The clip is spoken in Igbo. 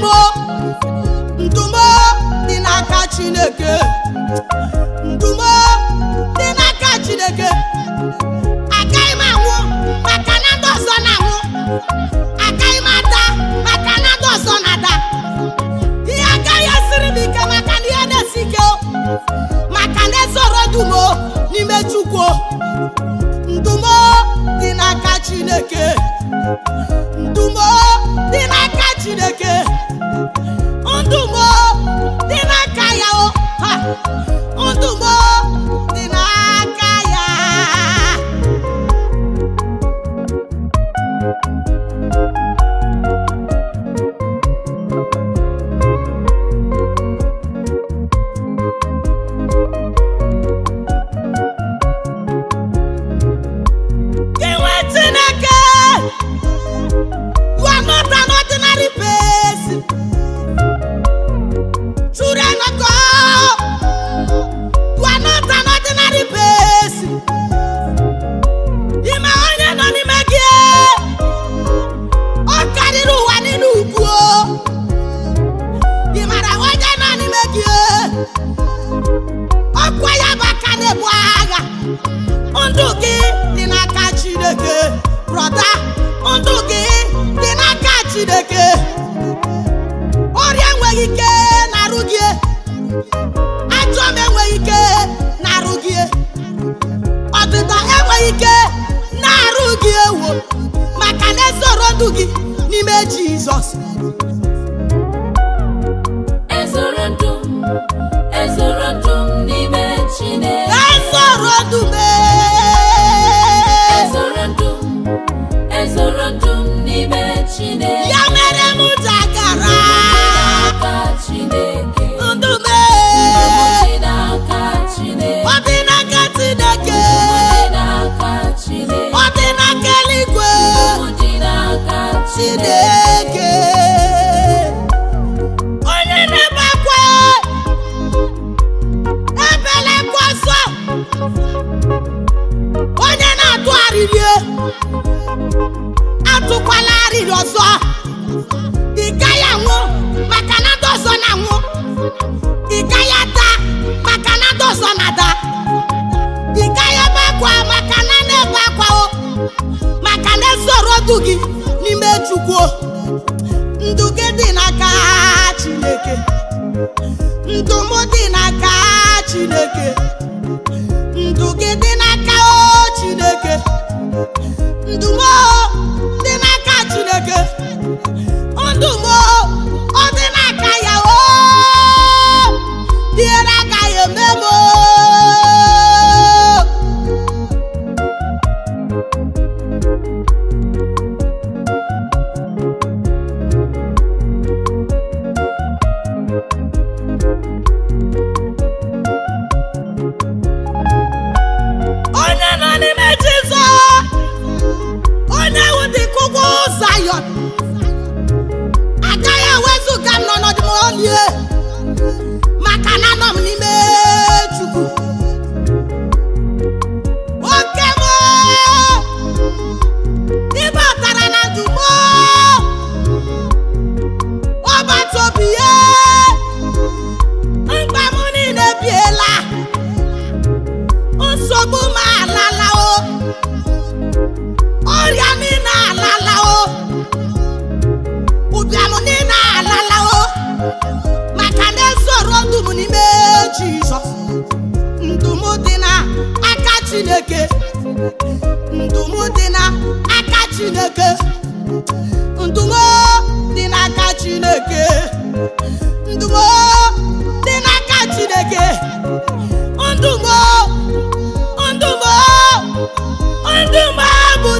mo ndumo dị n'aka Chineke ndumo dị n'aka Chineke agaghị m anwụ maka na ndị ọzọ na-anwụ agaghị m ada maka na ndị ọzọ na-ada ihe agaghị esiri m ike maka na ihe na-esi ike maka na ezoro ndumo n'ime Chukwu ndumo dị n'aka Chineke ndumo dị n'aka Chineke ndumo dị n'aka ya ndumo dị n'aka ya ndụ gị dị n'aka Chineke brọda ndụ gị dị n'aka Chineke ọrịa enweghị ike na-arụ gị ajọ m enweghị ike na-arụ gị ọdịda enweghị ike na-arụ gị ewo maka na ezoro ndụ gị n'ime Jizọs ezoro ndụ n'ime Chineke ezoro ndụ n'ime Chineke ya mere m ji agara Chineke ndụ m dị n'aka Chineke ọ dị n'aka Chineke ọ dị n'aka eluigwe dị n'aka Chineke onye na-ebe akwa ebele akwa nsọ onye na-atụ arịrị atụkwala arịrị ọzọ ị gaghị anwụ maka na ndị ọzọ na-anwụ ị gaghị ata maka na ndị ọzọ na-ada ị gaghị ebe akwa maka na na-ebe akwa maka na ezoro ndụ gị n'ime Chukwu ndụ gị dị n'aka Chineke ndụ m dị n'aka Chineke ndụ gị dị n'aka Chineke ndụ m dị n'aka Chineke ndụ m ọ dị n'aka ya dịrị aka ya eme m onye nọ n'ime Jizọs onye wụ dị ka ugwu Zayọn agaghị ewezuga m n'ọnọdụ m olie maka na anọ m n'ime Chukwu oke m ịbatara na ndụ m ọgbata obi ya mkpa m niile biela nsogbu m alala ọrịa niile alala ụbịam niile alala maka na ezoro ndụ m n'ime Jizọs ndụ m dị n'aka Chineke ndụ m dị n'aka Chineke ndụ m dị n'aka Chineke ndụ m dị n'aka Chineke ndụ m bụ